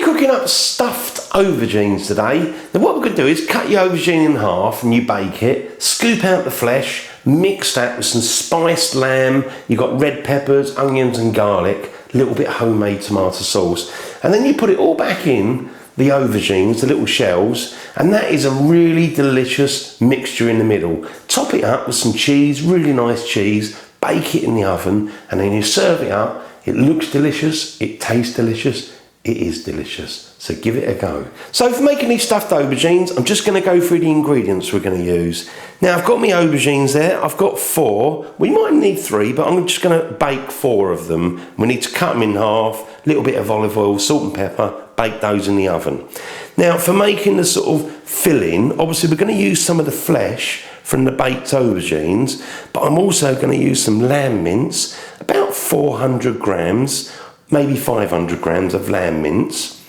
cooking up stuffed aubergines today. Now what we're going to do is cut your aubergine in half and you bake it, scoop out the flesh, mix that with some spiced lamb, you've got red peppers, onions and garlic, a little bit of homemade tomato sauce, and then you put it all back in the aubergines, the little shells, and that is a really delicious mixture in the middle. Top it up with some cheese, really nice cheese, bake it in the oven, and then you serve it up. It looks delicious, it tastes delicious, it is delicious, so give it a go. So for making these stuffed aubergines, I'm just going to go through the ingredients we're going to use. Now I've got my aubergines there, I've got 4. We might need 3, but I'm just going to bake 4 of them. We need to cut them in half, a little bit of olive oil, salt and pepper, bake those in the oven. Now for making the sort of filling, obviously we're going to use some of the flesh from the baked aubergines, but I'm also going to use some lamb mince, about 400 grams, maybe 500 grams of lamb mince.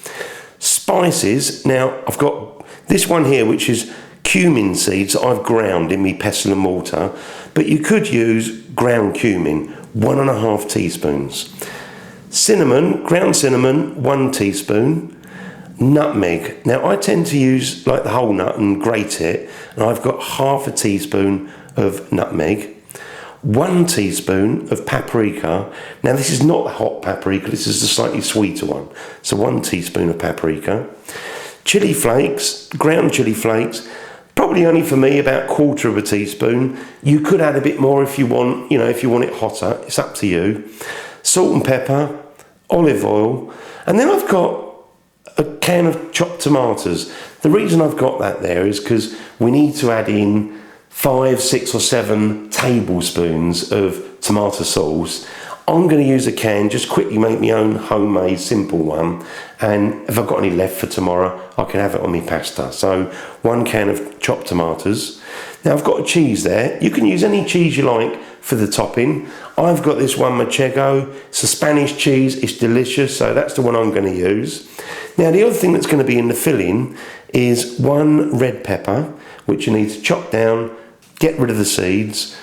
Spices, now I've got this one here which is cumin seeds that I've ground in my pestle and mortar, but you could use ground cumin, 1.5 teaspoons. Cinnamon, ground cinnamon, 1 teaspoon. Nutmeg, now I tend to use like the whole nut and grate it, and I've got 1/2 teaspoon of nutmeg. 1 teaspoon of paprika. Now this is not the hot paprika, this is the slightly sweeter one. So 1 teaspoon of paprika. Chili flakes, ground chili flakes, probably only for me about 1/4 teaspoon. You could add a bit more if you want, if you want it hotter, it's up to you. Salt and pepper, olive oil, and then I've got a can of chopped tomatoes. The reason I've got that there is because we need to add in 5, 6 or 7 tablespoons of tomato sauce. I'm going to use a can, just quickly make my own homemade simple one, and if I've got any left for tomorrow I can have it on my pasta. So 1 can of chopped tomatoes. Now I've got a cheese there, you can use any cheese you like for the topping. I've got this one Manchego, it's a Spanish cheese, it's delicious, so that's the one I'm going to use. Now the other thing that's going to be in the filling is 1 red pepper, which you need to chop down, get rid of the seeds,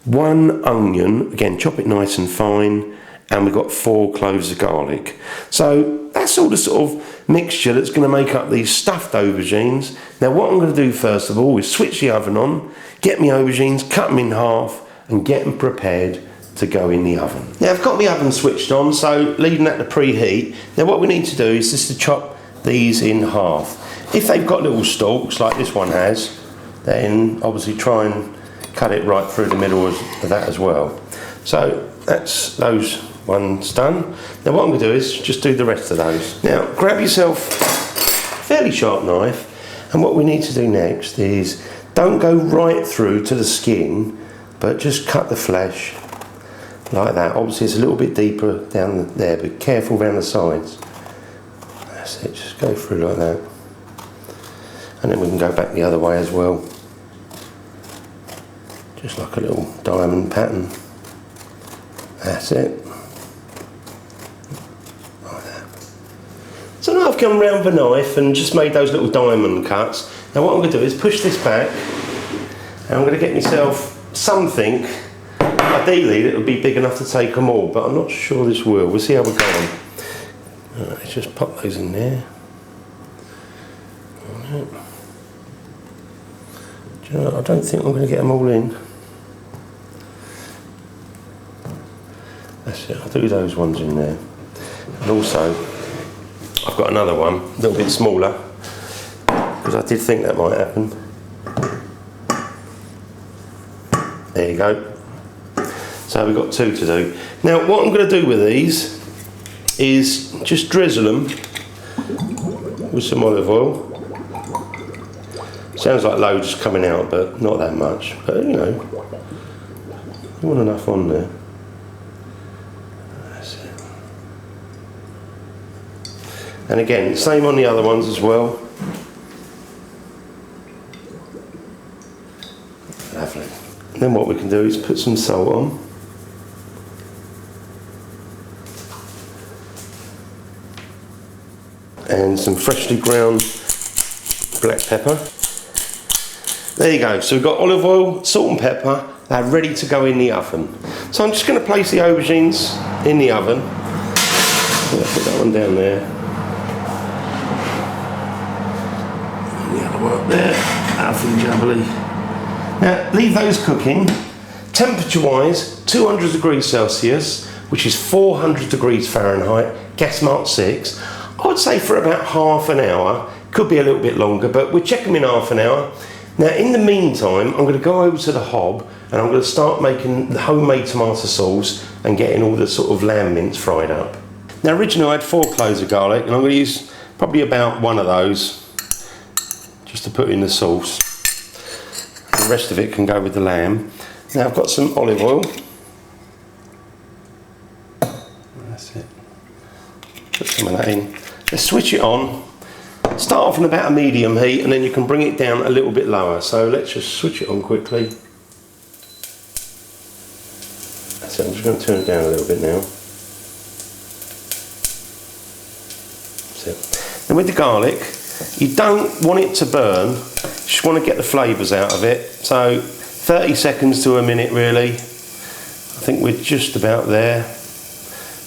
1 onion, again chop it nice and fine, and we've got 4 cloves of garlic. So that's all the sort of mixture that's going to make up these stuffed aubergines. Now what I'm going to do first of all is switch the oven on, get my aubergines, cut them in half, and get them prepared to go in the oven. Now I've got my oven switched on, so leaving that to preheat. Now what we need to do is just to chop these in half. If they've got little stalks like this one has, then obviously try and cut it right through the middle of that as well. So that's those ones done. Now what I'm going to do is just do the rest of those. Now grab yourself a fairly sharp knife, and what we need to do next is don't go right through to the skin, but just cut the flesh like that. Obviously it's a little bit deeper down there, but careful around the sides. That's it, just go through like that. And then we can go back the other way as well. Just like a little diamond pattern. That's it. Like that. So now I've come round the knife and just made those little diamond cuts. Now what I'm going to do is push this back, and I'm going to get myself something, ideally that would be big enough to take them all, but I'm not sure this will. We'll see how we're going. Right, let's just pop those in there. Right. Do you know what? I don't think I'm going to get them all in. That's it, I'll do those ones in there. And also, I've got another one, a little bit smaller, because I did think that might happen. There you go. So we've got 2 to do. Now what I'm going to do with these is just drizzle them with some olive oil. Sounds like loads coming out, but not that much. But you want enough on there. That's it. And again, same on the other ones as well. Lovely. And then what we can do is put some salt on. And some freshly ground black pepper. There you go, so we've got olive oil, salt and pepper, they're ready to go in the oven. So I'm just going to place the aubergines in the oven. I'll put that one down there. go up there, nothing jubbly. Now leave those cooking. Temperature wise, 200 degrees Celsius, which is 400 degrees Fahrenheit, gas mark 6. I would say for about half an hour, could be a little bit longer, but we'll check them in half an hour. Now in the meantime, I'm going to go over to the hob and I'm going to start making the homemade tomato sauce and getting all the sort of lamb mince fried up. Now originally I had 4 cloves of garlic and I'm going to use probably about one of those just to put in the sauce. The rest of it can go with the lamb. Now I've got some olive oil. That's it. Put some of that in. Let's switch it on. Start off on about a medium heat and then you can bring it down a little bit lower. So let's just switch it on quickly. That's it. I'm just going to turn it down a little bit now. That's it. Then with the garlic, you don't want it to burn. You just want to get the flavours out of it. So 30 seconds to a minute really. I think we're just about there.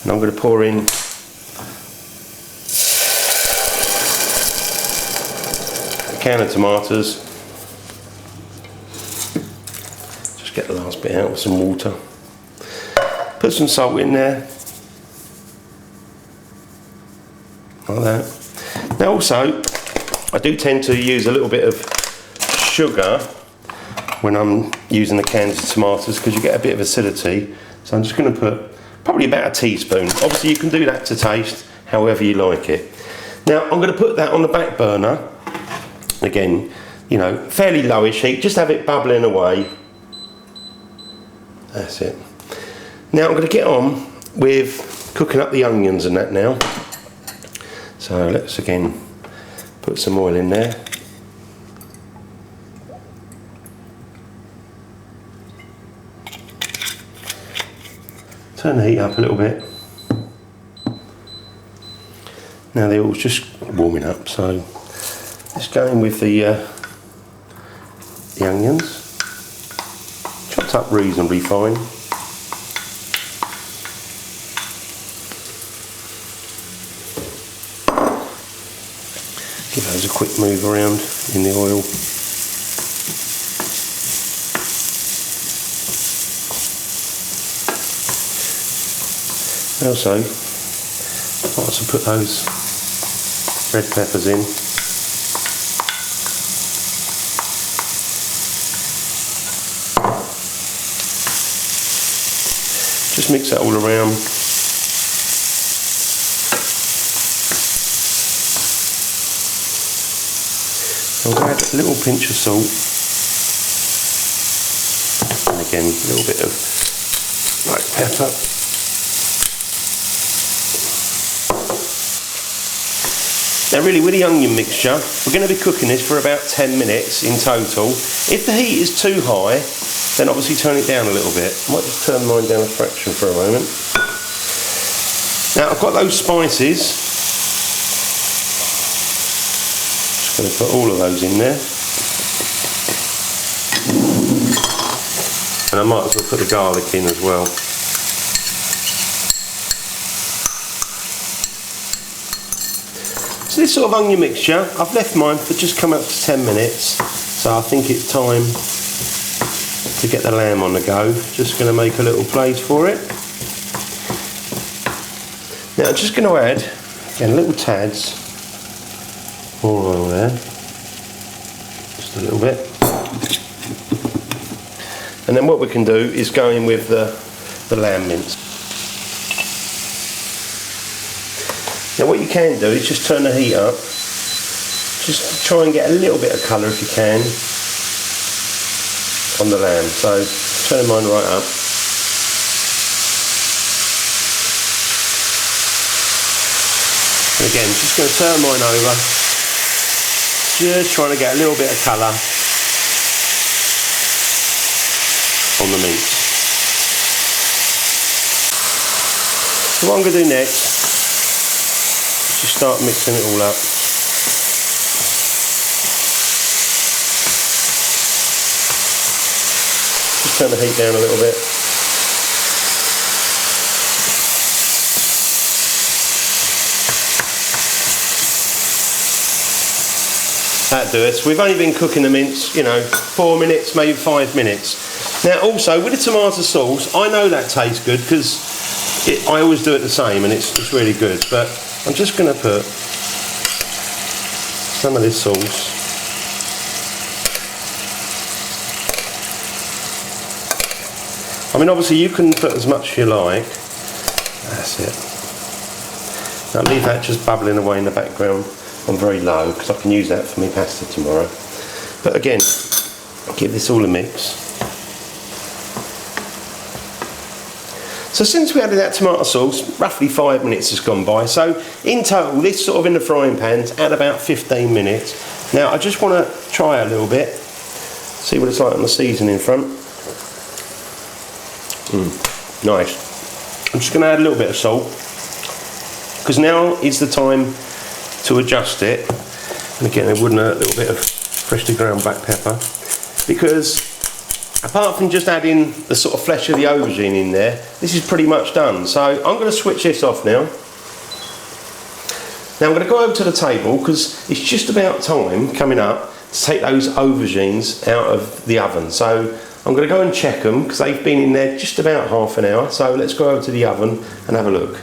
And I'm going to pour in a can of tomatoes. Just get the last bit out with some water. Put some salt in there. Like that. Now also, I do tend to use a little bit of sugar when I'm using the cans of tomatoes because you get a bit of acidity. So I'm just going to put probably about a teaspoon. Obviously you can do that to taste however you like it. Now I'm going to put that on the back burner. Again, you know, fairly lowish heat, just have it bubbling away. That's it. Now I'm going to get on with cooking up the onions and that now. So let's again put some oil in there. Turn the heat up a little bit. Now they're all just warming up, so let's go in with the onions. Chopped up reasonably fine. Give those a quick move around in the oil. Also, I like to put those red peppers in. Just mix that all around. I'll add a little pinch of salt. And again, a little bit of black pepper. Now really with the onion mixture, we're going to be cooking this for about 10 minutes in total. If the heat is too high, then obviously turn it down a little bit. I might just turn mine down a fraction for a moment. Now I've got those spices. Just going to put all of those in there. And I might as well put the garlic in as well. So this sort of onion mixture, I've left mine for just come up to 10 minutes. So I think it's time to get the lamb on the go. Just going to make a little place for it. Now I'm just going to add, again, little tads more oil there. Just a little bit. And then what we can do is go in with the lamb mince. Now what you can do is just turn the heat up. Just try and get a little bit of colour if you can on the lamb. So turn mine right up. And again, just going to turn mine over. Just trying to get a little bit of colour on the meat. So what I'm going to do next, just start mixing it all up. Just turn the heat down a little bit. That'll do us. We've only been cooking the mince, you know, 4 minutes, maybe 5 minutes. Now also, with the tomato sauce, I know that tastes good because I always do it the same and it's really good. But I'm just going to put some of this sauce. I mean, obviously you can put as much as you like. That's it. Now leave that just bubbling away in the background on very low because I can use that for my pasta tomorrow. But again, give this all a mix. So since we added that tomato sauce, roughly 5 minutes has gone by. So in total, this sort of in the frying pan's at about 15 minutes. Now I just want to try a little bit, see what it's like on the seasoning front. Nice. I'm just going to add a little bit of salt because now is the time to adjust it. And again, it wouldn't hurt a little bit of freshly ground black pepper, because apart from just adding the sort of flesh of the aubergine in there, this is pretty much done. So I'm going to switch this off now. Now I'm going to go over to the table because it's just about time coming up to take those aubergines out of the oven. So I'm going to go and check them because they've been in there just about half an hour. So let's go over to the oven and have a look.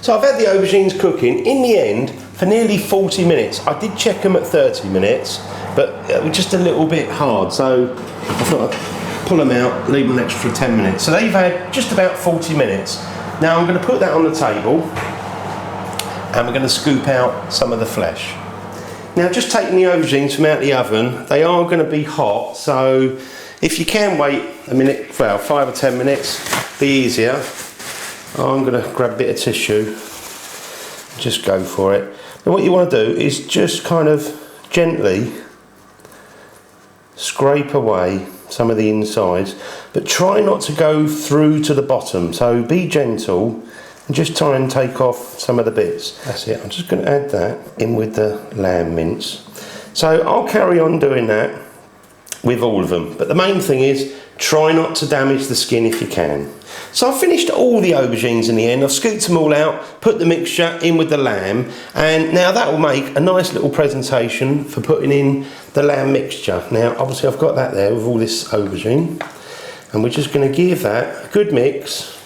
So I've had the aubergines cooking in the end for nearly 40 minutes. I did check them at 30 minutes, but it was just a little bit hard. So I thought I'd pull them out, leave them an extra 10 minutes. So they've had just about 40 minutes. Now I'm going to put that on the table and we're going to scoop out some of the flesh. Now just taking the aubergines from out the oven, they are going to be hot, so if you can wait a minute, well 5 or 10 minutes, be easier. I'm going to grab a bit of tissue, just go for it. Now what you want to do is just kind of gently scrape away some of the insides, but try not to go through to the bottom, so be gentle and just try and take off some of the bits. That's it. I'm just going to add that in with the lamb mince. So I'll carry on doing that with all of them, but the main thing is try not to damage the skin if you can. So I've finished all the aubergines in the end. I've scooped them all out, put the mixture in with the lamb, and now that will make a nice little presentation for putting in the lamb mixture. Now obviously I've got that there with all this aubergine, and we're just going to give that a good mix,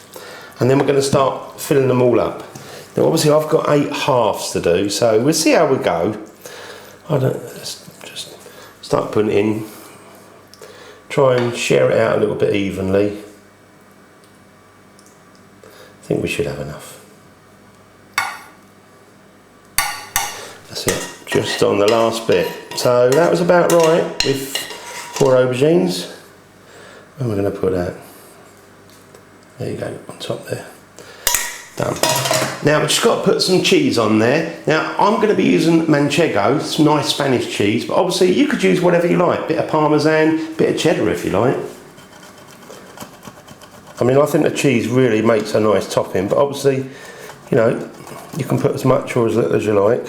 and then we're going to start filling them all up. Now obviously I've got 8 halves to do, so we'll see how we go. Let's just start putting it in. Try and share it out a little bit evenly. I think we should have enough. That's it, just on the last bit. So that was about right with 4 aubergines. And we're going to put that, there you go, on top there. Done. Now we've just got to put some cheese on there. Now I'm going to be using manchego, some nice Spanish cheese, but obviously you could use whatever you like. Bit of parmesan, bit of cheddar if you like. I mean, I think the cheese really makes a nice topping, but obviously, you know, you can put as much or as little as you like.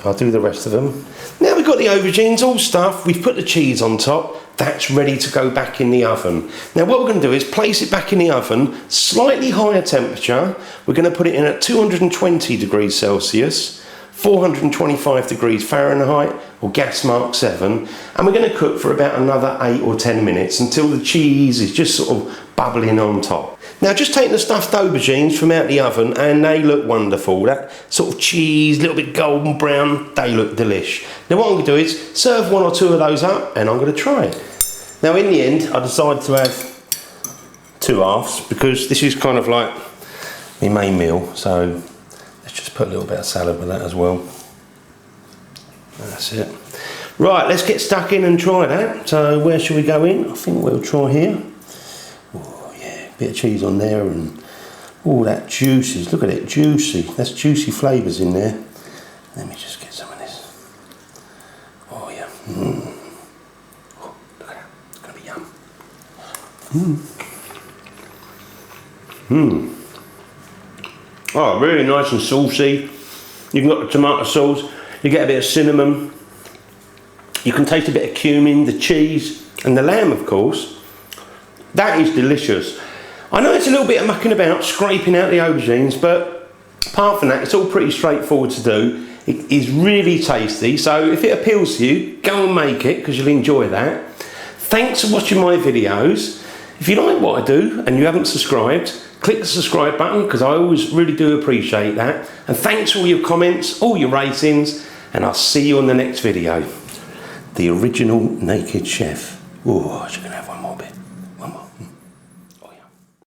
I'll do the rest of them. Now we've got the aubergines all stuffed, we've put the cheese on top, that's ready to go back in the oven. Now what we're going to do is place it back in the oven, slightly higher temperature. We're going to put it in at 220 degrees Celsius, 425 degrees Fahrenheit, or gas mark 7, and we're going to cook for about another 8 or 10 minutes until the cheese is just sort of bubbling on top. Now just taking the stuffed aubergines from out the oven, and they look wonderful. That sort of cheese, a little bit golden brown, they look delish. Now what I'm going to do is serve 1 or 2 of those up and I'm going to try it. Now in the end I decided to have 2 halves because this is kind of like my main meal, so let's just put a little bit of salad with that as well. That's it. Right, let's get stuck in and try that. So where should we go in? I think we'll try here. Oh yeah, bit of cheese on there, and all that juices. Look at it, juicy. That's juicy flavours in there. Let me just get some of this. Oh yeah. Oh, look at that. It's gonna be yum. Oh, really nice and saucy. You've got the tomato sauce. You get a bit of cinnamon. You can taste a bit of cumin, the cheese, and the lamb, of course. That is delicious. I know it's a little bit of mucking about, scraping out the aubergines, but apart from that, it's all pretty straightforward to do. It is really tasty, so if it appeals to you, go and make it because you'll enjoy that. Thanks for watching my videos. If you like what I do and you haven't subscribed, click the subscribe button because I always really do appreciate that. And thanks for all your comments, all your ratings, and I'll see you on the next video. The original naked chef. Oh, I should have one more bit.